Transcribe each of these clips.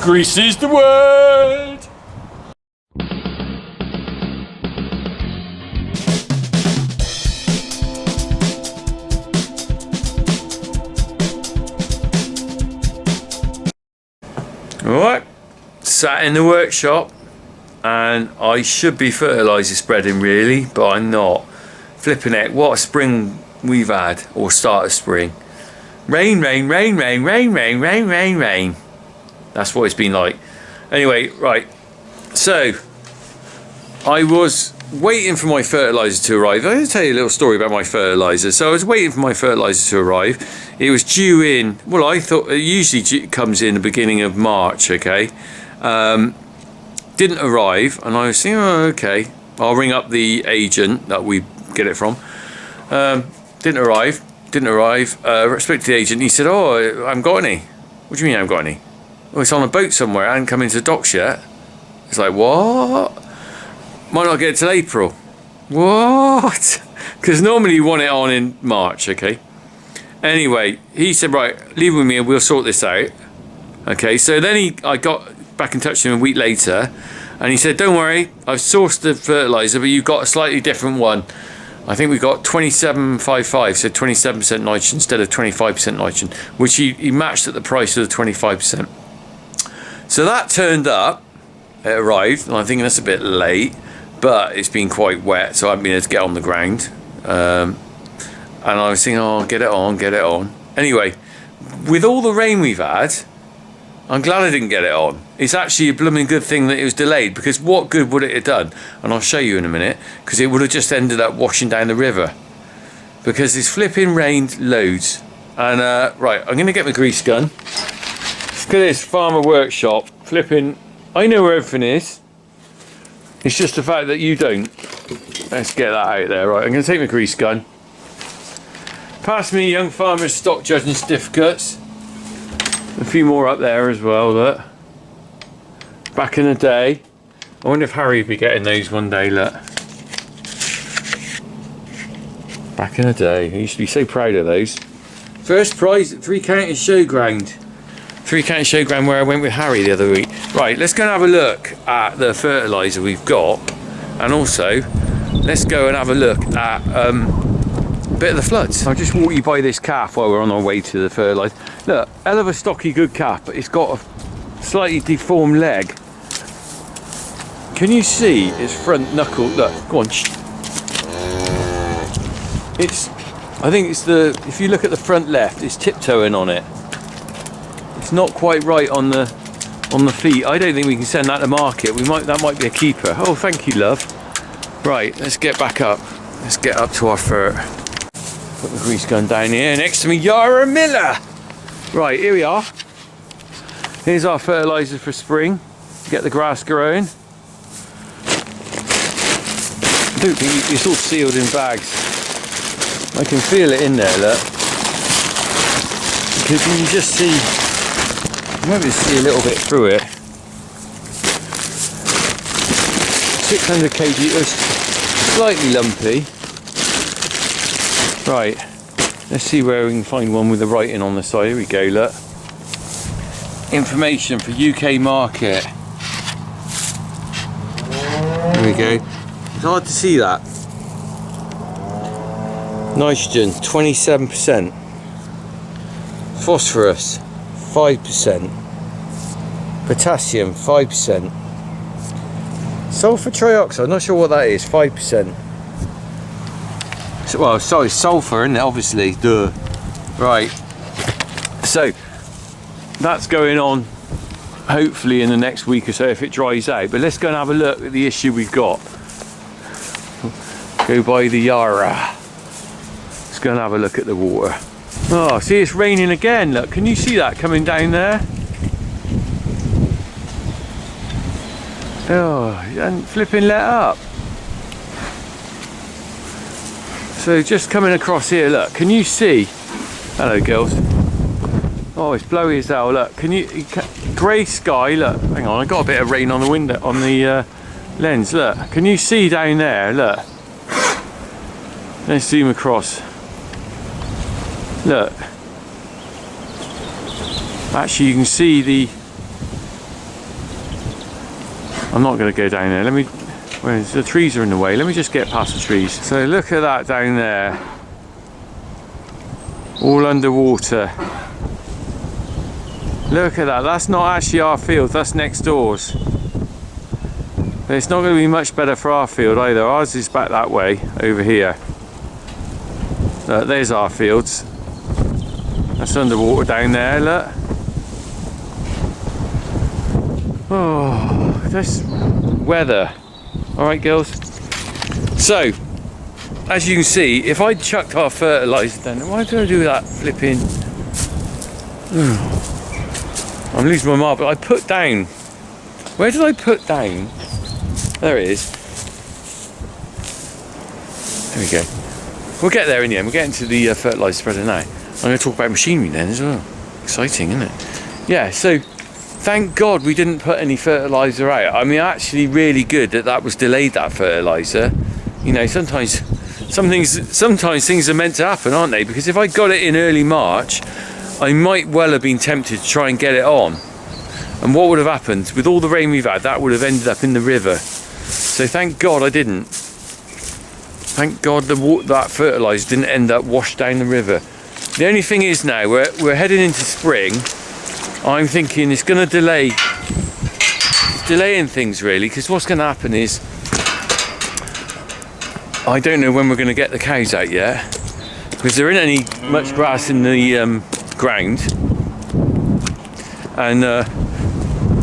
Greece is the word! Alright, sat in the workshop and I should be fertiliser spreading really, but I'm not. Flipping it, what a spring we've had, or start of spring. Rain, rain, rain, rain, rain, rain, rain, rain, rain. That's what it's been like. Anyway, right, so I was waiting for my fertiliser to arrive. I'm going to tell you a little story about my fertiliser. So I was waiting for my fertiliser to arrive. It was due in, well, I thought it usually comes in the beginning of March, okay? Didn't arrive, and I was thinking, oh, okay, I'll ring up the agent that we get it from. Didn't arrive. Spoke to the agent. He said, oh, I haven't got any. What do you mean I haven't got any? Well, it's on a boat somewhere. I haven't come into the docks yet. It's like, what? Might not get it till April. What? Because normally you want it on in March, okay? Anyway, he said, right, leave it with me and we'll sort this out. Okay, so then I got back in touch with him a week later, and he said, don't worry, I've sourced the fertiliser, but you've got a slightly different one. I think we got 27.55, so 27% nitrogen instead of 25% nitrogen, which he matched at the price of the 25%. So that turned up, it arrived, and I'm thinking that's a bit late, but it's been quite wet, so I haven't been able to get on the ground. And I was thinking, oh, get it on. Anyway, with all the rain we've had, I'm glad I didn't get it on. It's actually a blooming good thing that it was delayed, because what good would it have done? And I'll show you in a minute, because it would have just ended up washing down the river. Because it's flipping rained loads. And right, I'm going to get my grease gun. Look at this farmer workshop. Flipping, I know where everything is. It's just the fact that you don't. Let's get that out there. Right, I'm going to take my grease gun. Pass me young farmers stock judging certificates. A few more up there as well, look. Back in the day. I wonder if Harry would be getting those one day, look. Back in the day. I used to be so proud of those. First prize at Three Counties Showground. Three Counties Showground, where I went with Harry the other week. Right, let's go and have a look at the fertiliser we've got. And also, let's go and have a look at a bit of the floods. I'll just walk you by this calf while we're on our way to the fertiliser. Look, hell of a stocky good calf, but it's got a slightly deformed leg. Can you see its front knuckle? Look, go on. I think it's if you look at the front left, it's tiptoeing on it. It's not quite right on the feet. I don't think we can send that to market. That might be a keeper. Oh, thank you, love. Right, let's get back up. Let's get up to our fert. Put the grease gun down here next to me, Yara Miller. Right, here we are. Here's our fertiliser for spring. Get the grass growing. I don't think it's all sealed in bags. I can feel it in there, look. Because you can just see, you might be able to see a little bit through it. 600 kg, it was slightly lumpy. Right, let's see where we can find one with the writing on the side. Here we go, look. Information for UK market. There we go. It's hard to see that. Nitrogen, 27%. Phosphorus, 5%. Potassium, 5%. Sulfur trioxide, not sure what that is, 5%. Well, sorry, sulfur, isn't it? Obviously, duh. Right. So, that's going on hopefully in the next week or so if it dries out. But let's go and have a look at the issue we've got. Go by the Yara. Let's go and have a look at the water. Oh, see, it's raining again. Look, can you see that coming down there? Oh, and flipping let up. So just coming across here, look, can you see? Hello, girls. Oh, it's blowy as hell. Look, can you? Grey sky. Look, hang on, I got a bit of rain on the window, on the lens. Look, can you see down there? Look. Let's zoom across. Look. Actually, you can see I'm not going to go down there. Let me, well, the trees are in the way. Let me just get past the trees. So look at that down there. All underwater. Look at that. That's not actually our field. That's next door's. But it's not going to be much better for our field either. Ours is back that way, over here. There's our fields. That's underwater down there, look. Oh, this weather. Alright, girls. So, as you can see, if I chucked our fertiliser down, why did I do that flipping? I'm losing my mind, but I put down. Where did I put down? There it is. There we go. We'll get there in the end. We'll get into the fertiliser spreader now. I'm going to talk about machinery then as well. Exciting, isn't it? Yeah, so thank God we didn't put any fertiliser out. I mean, actually really good that was delayed, that fertiliser. You know, sometimes things are meant to happen, aren't they? Because if I got it in early March, I might well have been tempted to try and get it on. And what would have happened? With all the rain we've had, that would have ended up in the river. So thank God I didn't. Thank God that fertiliser didn't end up washed down the river. The only thing is now, we're heading into spring. I'm thinking it's going to delay. It's delaying things really, because what's going to happen is, I don't know when we're going to get the cows out yet, because there isn't any much grass in the ground, and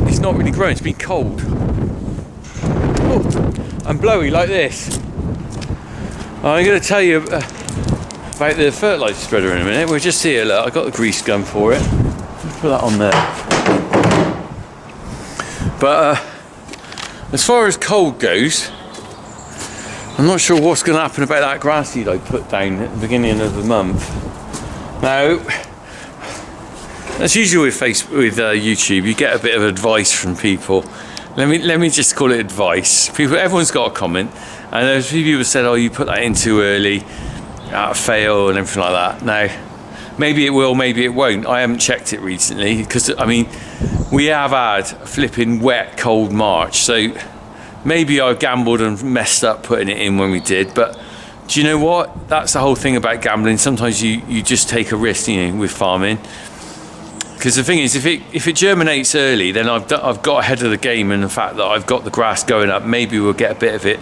it's not really growing. It's been cold. Oh, and blowy like this. I'm going to tell you about the fertiliser spreader in a minute. We're just here, look, I got the grease gun for it. Let's put that on there. But as far as cold goes, I'm not sure what's going to happen about that grass seed I put down at the beginning of the month. Now, as usual with YouTube, you get a bit of advice from people. Let me just call it advice. Everyone's got a comment, and there's a few people said, "Oh, you put that in too early, fail and everything like that." Now, maybe it will, maybe it won't. I haven't checked it recently because I mean, we have had a flipping wet, cold March, so maybe I gambled and messed up putting it in when we did. But do you know what? That's the whole thing about gambling. Sometimes you just take a risk, you know, with farming. Because the thing is, if it germinates early, then I've got ahead of the game, and the fact that I've got the grass going up, maybe we'll get a bit of it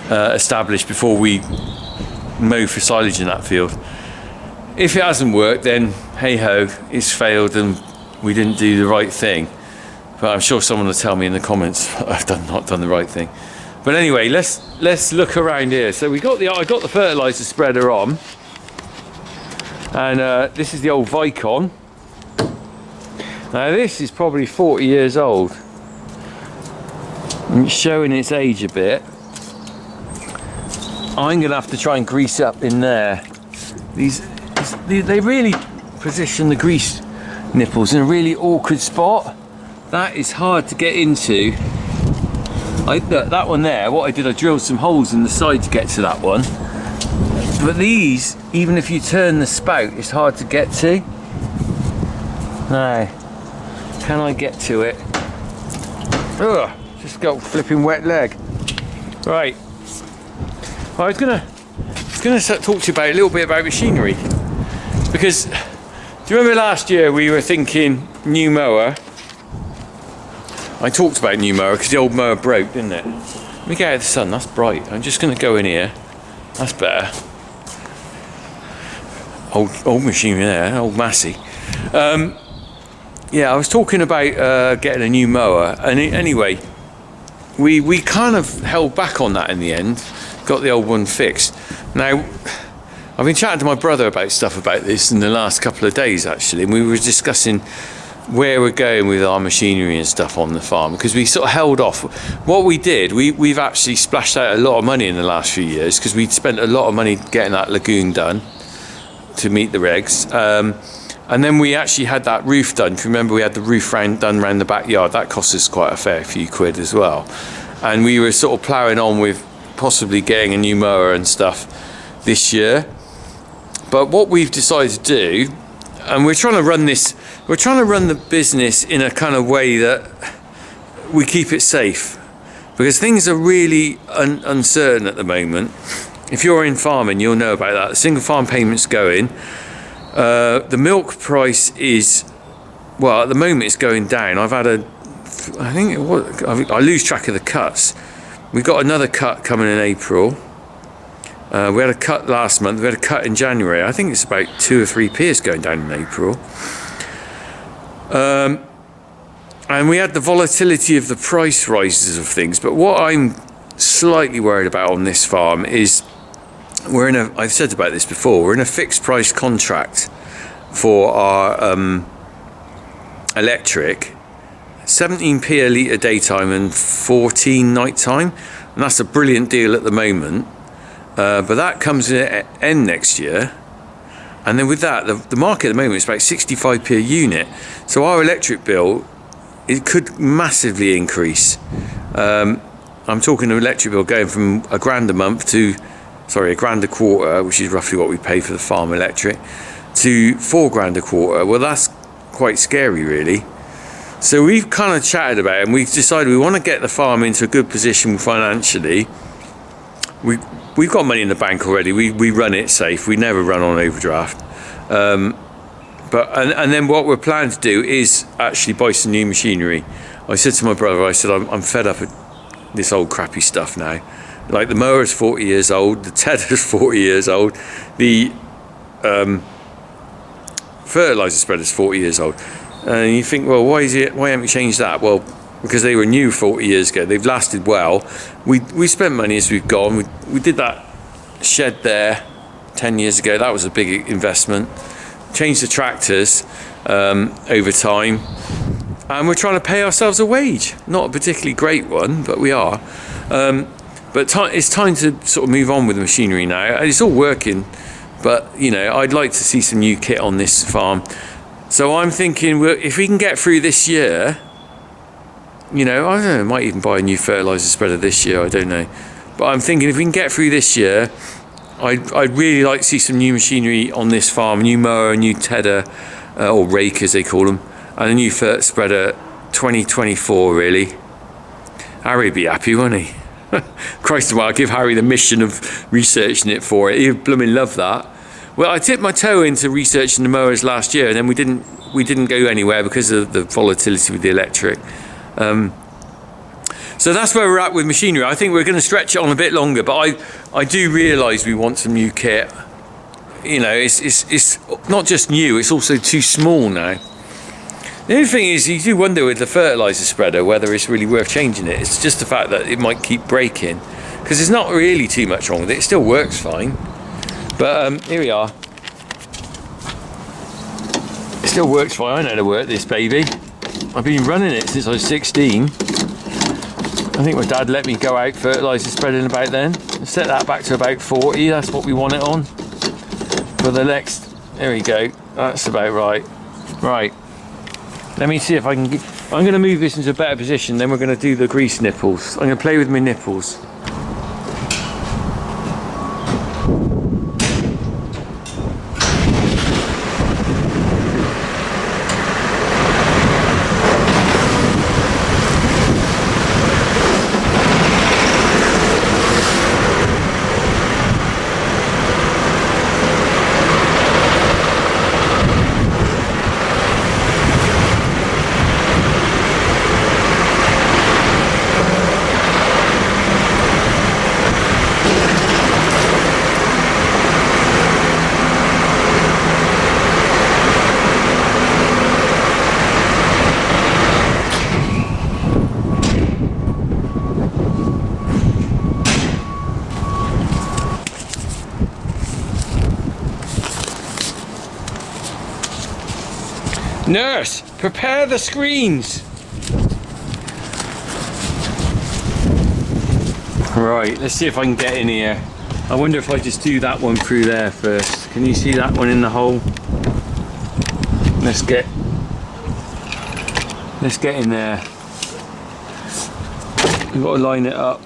established before we mow for silage in that field. If it hasn't worked, then hey ho, it's failed and we didn't do the right thing. But I'm sure someone will tell me in the comments I've not done the right thing. But anyway, let's look around here. So I got the fertiliser spreader on, and this is the old Vicon. Now this is probably 40 years old. And it's showing its age a bit. I'm gonna have to try and grease up in there. They really position the grease nipples in a really awkward spot. That is hard to get into. That one there, what I did, I drilled some holes in the side to get to that one. But these, even if you turn the spout, it's hard to get to. Now, can I get to it? Ugh, just got a flipping wet leg. Right. Well, I was gonna talk to you about a little bit about machinery, because do you remember last year we were thinking new mower? I talked about new mower because the old mower broke, didn't it? Let me get out of the sun. That's bright. I'm just gonna go in here. That's better. Old machinery there, old Massey. Yeah, I was talking about getting a new mower, and anyway, we kind of held back on that in the end. Got the old one fixed. Now, I've been chatting to my brother about stuff about this in the last couple of days actually, and we were discussing where we're going with our machinery and stuff on the farm, because we sort of held off. What we did, we've actually splashed out a lot of money in the last few years, because we'd spent a lot of money getting that lagoon done to meet the regs. And then we actually had that roof done. If you remember, we had the roof done around the backyard. That cost us quite a fair few quid as well. And we were sort of ploughing on with possibly getting a new mower and stuff this year. But what we've decided to do, and we're trying to run the business in a kind of way that we keep it safe. because things are really uncertain at the moment. If you're in farming, you'll know about that. The single farm payment's going. The milk price is, well, at the moment it's going down. I lose track of the cuts. We've got another cut coming in April. We had a cut last month. We had a cut in January. I think it's about 2 or 3p going down in April. And we had the volatility of the price rises of things. But what I'm slightly worried about on this farm is I've said about this before, we're in a fixed price contract for our electric, 17p a litre daytime and 14 night time. And that's a brilliant deal at the moment. But that comes to an end next year. And then with that, the market at the moment is about 65p a unit. So our electric bill, it could massively increase. I'm talking an electric bill going from £1,000 a month to, £1,000 a quarter, which is roughly what we pay for the farm electric, to £4,000 a quarter. Well, that's quite scary, really. So we've kind of chatted about it, and we've decided we want to get the farm into a good position financially. We've got money in the bank already. We run it safe. We never run on overdraft. And then what we're planning to do is actually buy some new machinery. I said to my brother, I said, I'm fed up with this old crappy stuff now. Like the mower's 40 years old, the tedder's 40 years old, the fertiliser spreader's 40 years old. And you think, well, why haven't we changed that? Well, because they were new 40 years ago. They've lasted well. We spent money as we've gone. We did that shed there 10 years ago. That was a big investment. Changed the tractors over time. And we're trying to pay ourselves a wage. Not a particularly great one, but we are. But it's time to sort of move on with the machinery now. It's all working, but I'd like to see some new kit on this farm. So I'm thinking, if we can get through this year, I don't know, I might even buy a new fertiliser spreader this year, I don't know. But I'm thinking if we can get through this year, I'd really like to see some new machinery on this farm, a new mower, a new tedder, or rake as they call them, and a new fert spreader 2024 really. Harry'd be happy, wouldn't he? Christ, I'll give Harry the mission of researching it for it. He'd blooming love that. Well, I tipped my toe into researching the mowers last year, and then we didn't go anywhere because of the volatility with the electric. So that's where we're at with machinery. I think we're going to stretch it on a bit longer, but I do realise we want some new kit. It's not just new, it's also too small now. The only thing is, you do wonder with the fertiliser spreader whether it's really worth changing it. It's just the fact that it might keep breaking, because there's not really too much wrong with it. It still works fine. But here we are. It still works fine. I know how to work this baby. I've been running it since I was 16. I think my dad let me go out fertiliser spreading about then. I set that back to about 40. That's what we want it on. For the next, there we go. That's about right. Right. Let me see if I can get, I'm going to move this into a better position, then we're going to do the grease nipples. I'm going to play with my nipples. Nurse, prepare the screens. Right, let's see if I can get in here. I wonder if I just do that one through there first. Can you see that one in the hole? Let's get in there. We've got to line it up.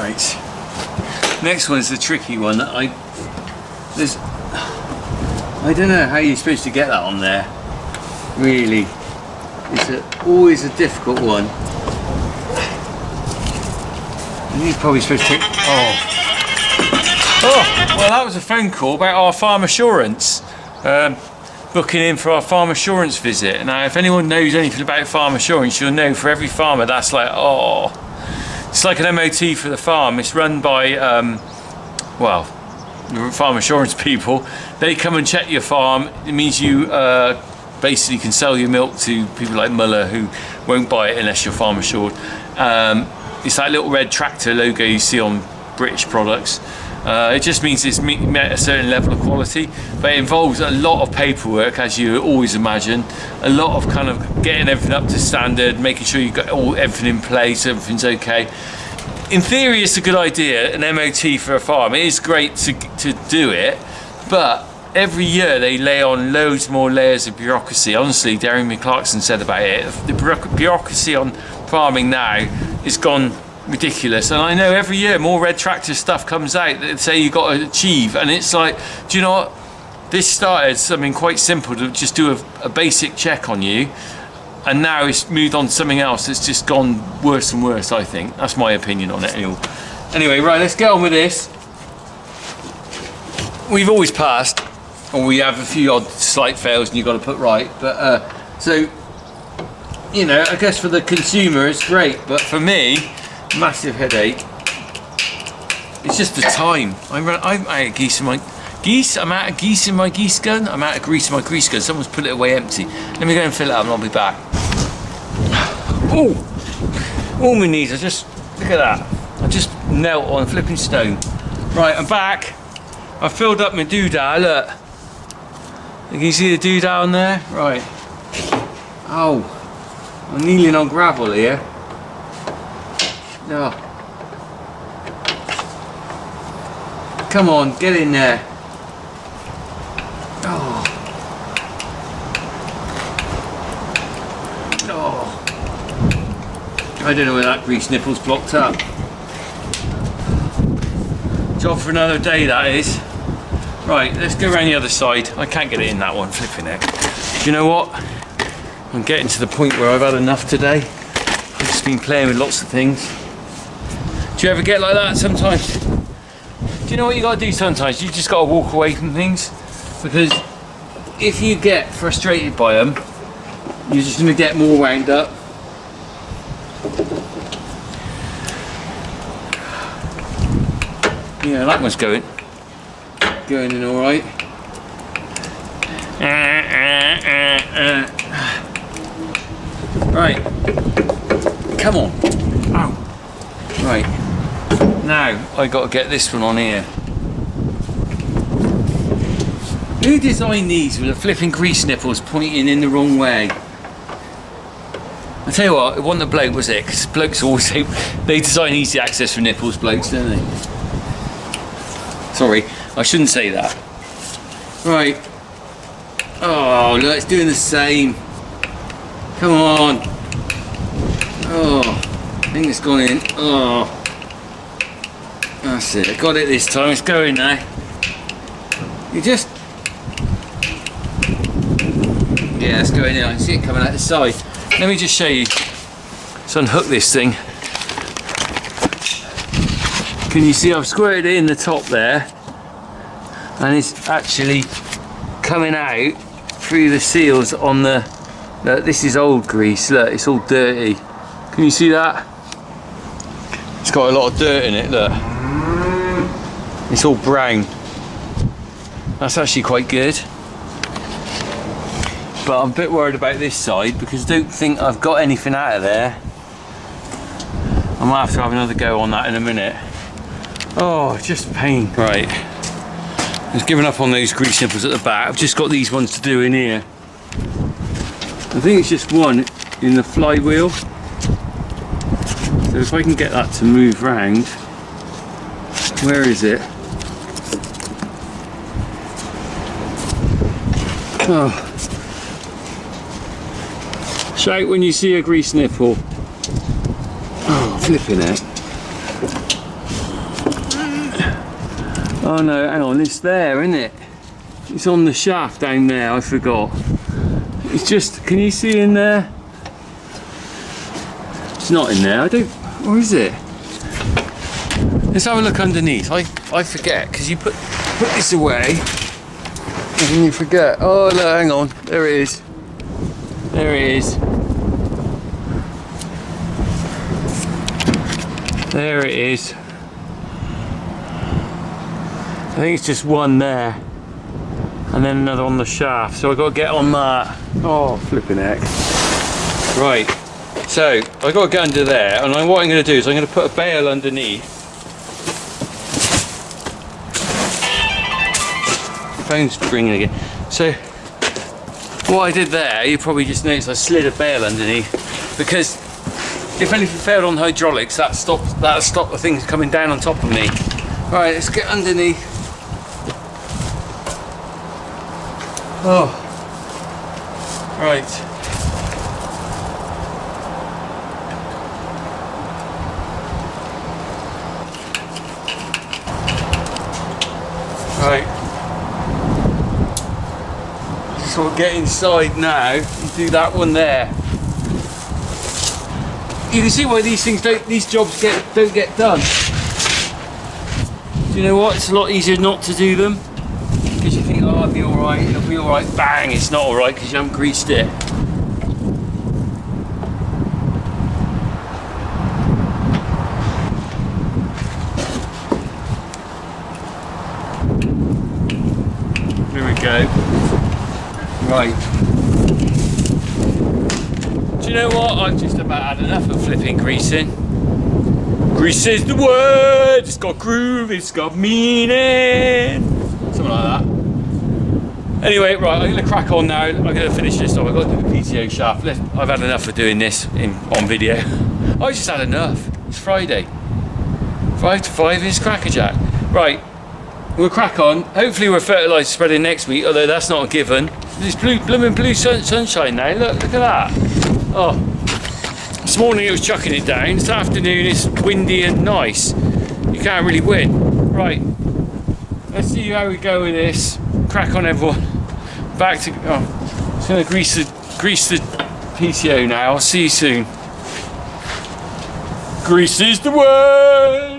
Right. Next one's the tricky one that I don't know how you're supposed to get that on there. Really, it's always a difficult one. And you're probably supposed to take. Oh, well, that was a phone call about our farm assurance. Booking in for our farm assurance visit. Now, if anyone knows anything about farm assurance, you'll know for every farmer that's like, oh, it's like an MOT for the farm. It's run by, well, farm assurance people. They come and check your farm. It means you basically can sell your milk to people like Muller who won't buy it unless you're farm assured. It's that little red tractor logo you see on British products. It just means it's met a certain level of quality, but it involves a lot of paperwork, as you always imagine, a lot of kind of getting everything up to standard, making sure you've got everything in place, everything's okay. In theory, it's a good idea, an MOT for a farm. It is great to do it, but every year they lay on loads more layers of bureaucracy. Honestly, Darren Clarkson said about it, the bureaucracy on farming now is gone ridiculous, and I know every year more red tractor stuff comes out that say you've got to achieve, and it's like, do you know what, this started something quite simple to just do a basic check on you, and now it's moved on to something else that's just gone worse and worse. I think that's my opinion on it. Anyway, right, let's get on with this. We've always passed, or we have a few odd slight fails and you've got to put right, but so, you know, I guess for the consumer it's great, but for me, massive headache. It's just the time. I'm out of geese in my geese. I'm out of geese in my geese gun. I'm out of grease in my grease gun. Someone's put it away empty. Let me go and fill it up and I'll be back. Oh, all my knees. Look at that. I just knelt on a flipping stone. Right, I'm back. I filled up my doodah. Look. Can you see the doodah on there? Right. Oh, I'm kneeling on gravel here. Oh. Come on, get in there. Oh. Oh. I don't know where that grease nipple's blocked up. Job for another day, that is. Right, let's go around the other side. I can't get it in that one, flipping it. Do you know what? I'm getting to the point where I've had enough today. I've just been playing with lots of things. Do you ever get like that sometimes? Do you know what you got to do sometimes? You just got to walk away from things, because if you get frustrated by them, you're just going to get more wound up. Yeah, that one's going in all right. Right, come on. Ow. Right. Now I got to get this one on here. Who designed these with the flipping grease nipples pointing in the wrong way? I tell you what, it wasn't a bloke, was it? Because blokes always say they design easy access for nipples, blokes, don't they? Sorry, I shouldn't say that. Right. Oh, look, it's doing the same. Come on. Oh, I think it's gone in. Oh. That's it, I got it this time, it's going now. You just... Yeah, it's going in, I can see it coming out the side. Let me just show you. So unhook this thing. Can you see I've squirted it in the top there, and it's actually coming out through the seals on the... Look, this is old grease, look, it's all dirty. Can you see that? It's got a lot of dirt in it, look. It's all brown. That's actually quite good. But I'm a bit worried about this side because I don't think I've got anything out of there. I might have to have another go on that in a minute. Oh, just a pain. Right. I've given up on those grease nipples at the back. I've just got these ones to do in here. I think it's just one in the flywheel. So if I can get that to move round. Where is it? Oh. Shout when you see a grease nipple. Oh, flipping it. Oh no, hang on, it's there, isn't it? It's on the shaft down there, I forgot. It's just, can you see in there? It's not in there, I don't, or is it? Let's have a look underneath. I forget, because you put this away, and then you forget. Oh look, hang on, there it is. There it is. There it is. I think it's just one there. And then another on the shaft, so I've got to get on that. Oh, flipping heck. Right, so I've got to get under there, and what I'm going to do is I'm going to put a bale underneath. The phone's ringing again. So, what I did there, you probably just noticed I slid a bale underneath, because if anything failed on hydraulics, that stopped the things coming down on top of me. Right, let's get underneath. Oh, right. Right. So we'll get inside now and do that one there. You can see why these jobs don't get done. Do you know what? It's a lot easier not to do them. Because you think, oh, it'll be alright, bang, it's not alright because you haven't greased it. There we go. Right. Do you know what? I've just about had enough of flipping greasing. Grease is the word, it's got groove, it's got meaning. Something like that. Anyway, right, I'm going to crack on now. I'm going to finish this off. I've got to do the PTO shaft. I've had enough of doing this on video. I just had enough. It's Friday. 5 to 5 is crackerjack. Right, we'll crack on. Hopefully we're fertiliser spreading next week, although that's not a given. There's blooming blue sunshine now. Look at that. Oh, this morning it was chucking it down. This afternoon it's windy and nice. You can't really win. Right, let's see how we go with this. Crack on, everyone. Back to, oh, just gonna grease the PTO now. I'll see you soon. Grease is the word.